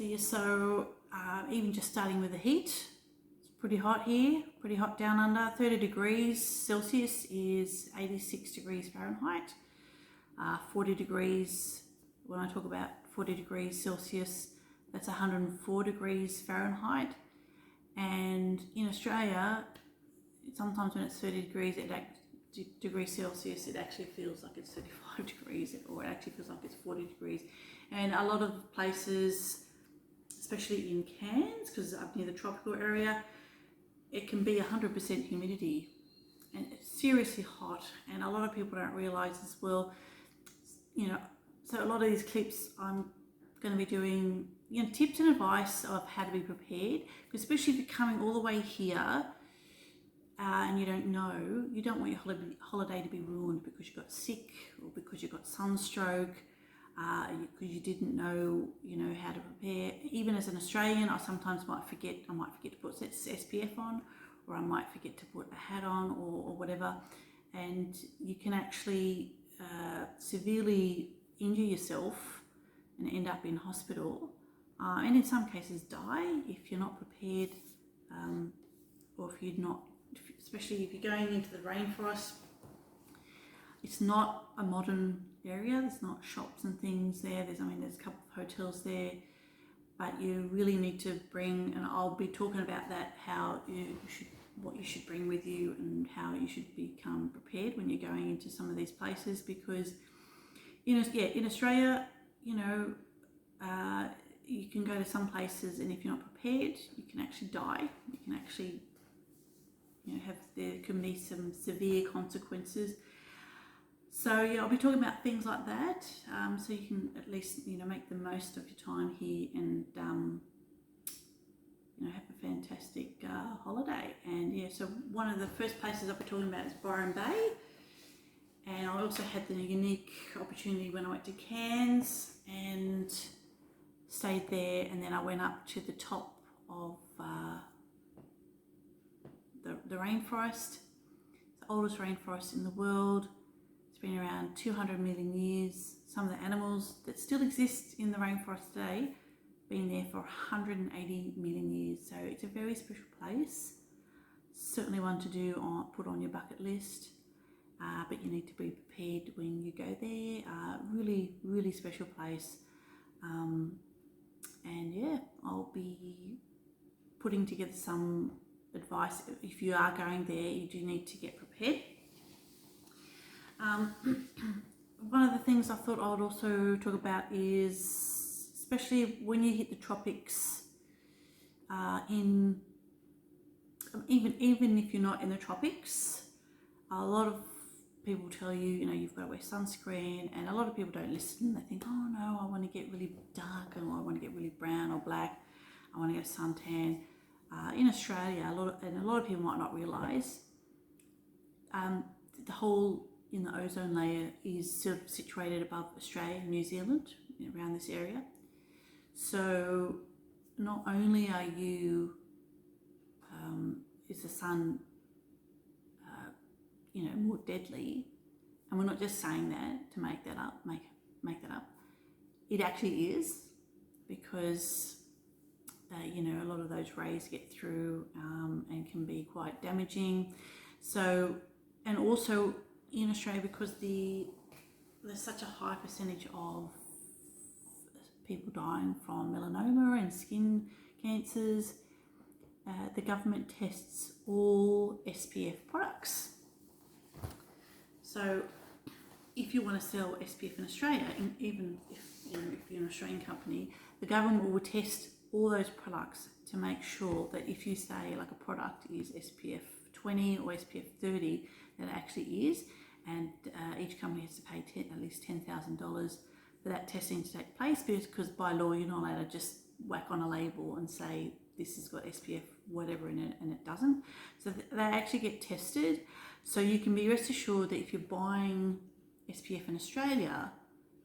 Even just starting with the heat, it's pretty hot here, pretty hot down under. 30 degrees Celsius is 86 degrees Fahrenheit. 40 degrees, when I talk about 40 degrees Celsius, that's 104 degrees Fahrenheit. And in Australia, sometimes when it's 30 degrees Celsius, it actually feels like it's 35 degrees, or it actually feels like it's 40 degrees. And a lot of places, especially in Cairns, because up near the tropical area, it can be 100% humidity and it's seriously hot. And a lot of people don't realise as well, so a lot of these clips I'm going to be doing, tips and advice of how to be prepared, especially if you're coming all the way here and you don't know, you don't want your holiday to be ruined because you got sick or because you got sunstroke. Because you didn't know, how to prepare. Even as an Australian, I sometimes might forget to put SPF on, or I might forget to put a hat on, or whatever, and you can actually severely injure yourself and end up in hospital, and in some cases die if you're not prepared, or if you're not, especially if you're going into the rainforest. It's not a modern area, there's not shops and things there, there's a couple of hotels there, but you really need to bring, and I'll be talking about that, what you should bring with you and how you should become prepared when you're going into some of these places, because in Australia, you can go to some places and if you're not prepared, you can actually die. You can actually, there can be some severe consequences. So I'll be talking about things like that, so you can at least make the most of your time here and have a fantastic holiday. And so one of the first places I'll be talking about is Byron Bay, and I also had the unique opportunity when I went to Cairns and stayed there, and then I went up to the top of the rainforest, the oldest rainforest in the world. Been around 200 million years. Some of the animals that still exist in the rainforest today been there for 180 million years. So it's a very special place. Certainly one to put on your bucket list. But you need to be prepared when you go there. Really, really special place. I'll be putting together some advice. If you are going there, you do need to get prepared. One of the things I thought I would also talk about is, especially when you hit the tropics, even if you're not in the tropics, a lot of people tell you, you've got to wear sunscreen, and a lot of people don't listen. They think, oh no, I want to get really dark, or I want to get really brown or black, I want to go suntan. In Australia, a lot of people might not realise, the whole in the ozone layer is sort of situated above Australia and New Zealand, around this area. So not only are you, is the sun, more deadly, and we're not just saying that to make that up, it actually is, because a lot of those rays get through and can be quite damaging. So, and also in Australia, because there's such a high percentage of people dying from melanoma and skin cancers, the government tests all SPF products. So if you want to sell SPF in Australia, even if you're an Australian company, the government will test all those products to make sure that if you say like a product is SPF 20 or SPF 30, that it actually is. And each company has to pay at least $10,000 for that testing to take place, because by law you're not allowed to just whack on a label and say this has got SPF whatever in it, and it doesn't. So they actually get tested. So you can be rest assured that if you're buying SPF in Australia,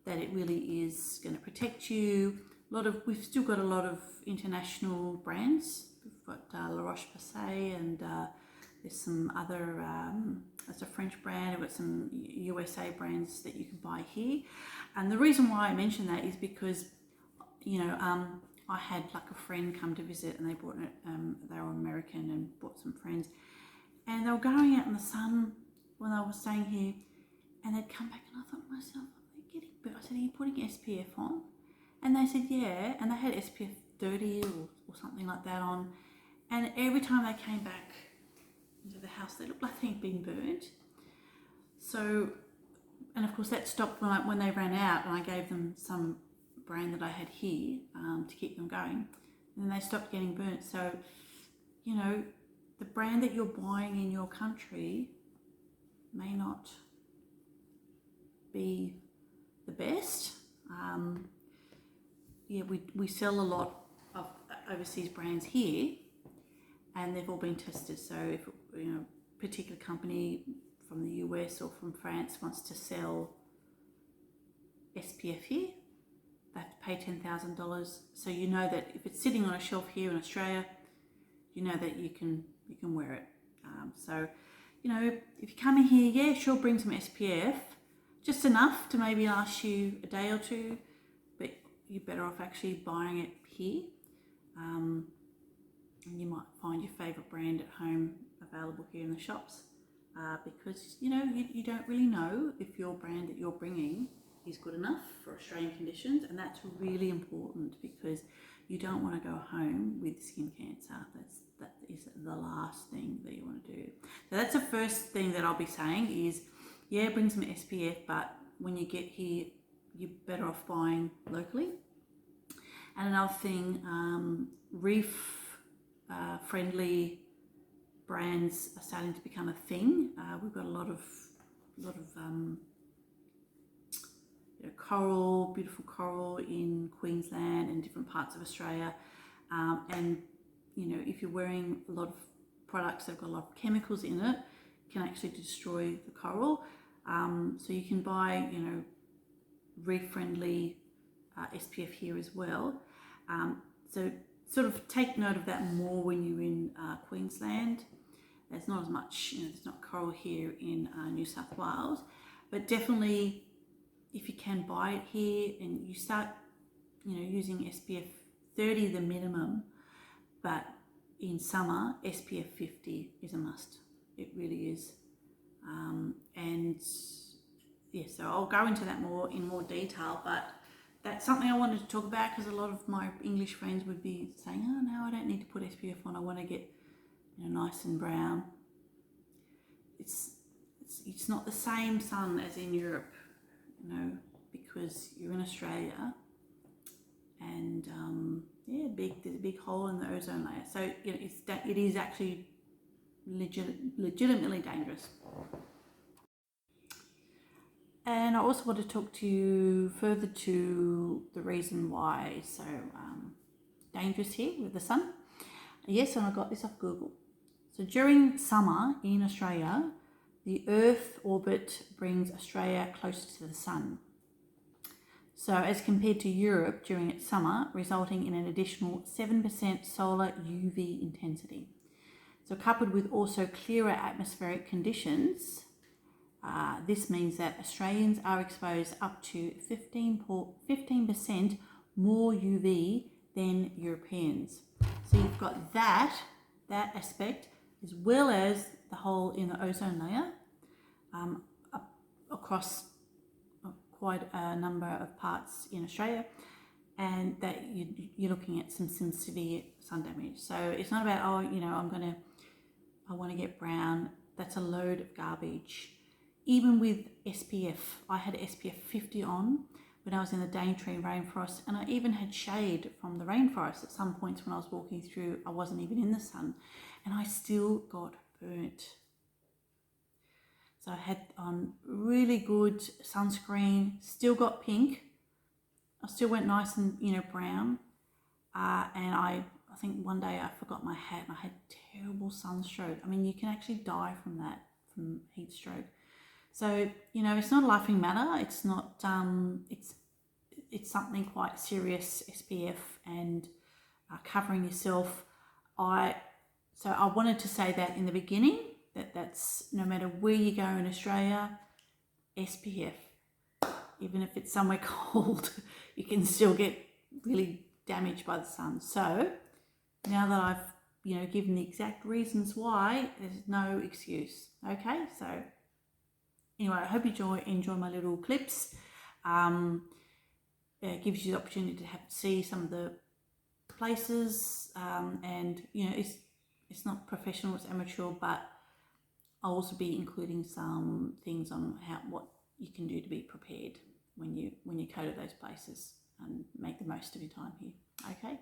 that it really is going to protect you. We've still got a lot of international brands. We've got La Roche-Posay, and there's some other, that's a French brand. We've got some USA brands that you can buy here. And the reason why I mention that is because, I had like a friend come to visit, and they brought it, they were American and brought some friends, and they were going out in the sun when I was staying here, and they'd come back, and I thought to myself, are they getting burnt? I said, are you putting SPF on? And they said, yeah, and they had SPF 30 or something like that on, and every time they came back into the house, they looked like they'd been burnt. So, and of course that stopped when they ran out, and I gave them some brand that I had here to keep them going, and then they stopped getting burnt. So, you know, the brand that you're buying in your country may not be the best. Yeah, we sell a lot of overseas brands here, and they've all been tested. So if, you know, a particular company from the US or from France wants to sell SPF here, they have to pay $10,000. So you know that if it's sitting on a shelf here in Australia, you know that you can wear it. So, you know, if you come in here, yeah, sure, bring some SPF, just enough to maybe last you a day or two, but you're better off actually buying it here. And you might find your favourite brand at home available here in the shops, because, you know, you don't really know if your brand that you're bringing is good enough for Australian conditions, and that's really important, because you don't want to go home with skin cancer. That is the last thing that you want to do. So that's the first thing that I'll be saying is, yeah, bring some SPF, but when you get here, you're better off buying locally. And another thing, reef friendly brands are starting to become a thing. We've got a lot of coral, beautiful coral in Queensland and different parts of Australia, and you know, if you're wearing a lot of products that have got a lot of chemicals in it, can actually destroy the coral. So you can buy, you know, reef friendly SPF here as well. So sort of take note of that more when you're in Queensland. There's not as much, you know, there's not coral here in New South Wales, but definitely if you can buy it here and you start, you know, using SPF 30 the minimum, but in summer SPF 50 is a must. It really is. And yeah, so I'll go into that in more detail, but that's something I wanted to talk about, because a lot of my English friends would be saying, oh no, I don't need to put SPF on, I want to get, you know, nice and brown. It's not the same sun as in Europe, you know, because you're in Australia, and yeah, there's a big hole in the ozone layer. So, you know, it is actually legitimately dangerous. And I also want to talk to you further to the reason why it's so dangerous here with the sun. Yes, and I got this off Google. So during summer in Australia, the Earth orbit brings Australia closer to the sun. So as compared to Europe during its summer, resulting in an additional 7% solar UV intensity. So coupled with also clearer atmospheric conditions, this means that Australians are exposed up to 15% more UV than Europeans. So you've got that aspect, as well as the hole in the ozone layer across quite a number of parts in Australia, and that you're looking at some severe sun damage. So it's not about, oh, you know, I want to get brown. That's a load of garbage. Even with SPF, I had SPF 50 on when I was in the Daintree Rainforest, and I even had shade from the rainforest at some points when I was walking through. I wasn't even in the sun, and I still got burnt. So I had on really good sunscreen, still got pink. I still went nice and, you know, brown. And I think one day I forgot my hat and I had terrible sunstroke. I mean, you can actually die from that, from heat stroke. So, you know, it's not a laughing matter. It's not, it's something quite serious, SPF and covering yourself. So I wanted to say that in the beginning, that's no matter where you go in Australia, SPF, even if it's somewhere cold, you can still get really damaged by the sun. So now that I've, you know, given the exact reasons why, there's no excuse. Okay, so anyway, I hope you enjoy my little clips. It gives you the opportunity to see some of the places, and you know, it's not professional, it's amateur, but I'll also be including some things on what you can do to be prepared when you go to those places and make the most of your time here. Okay.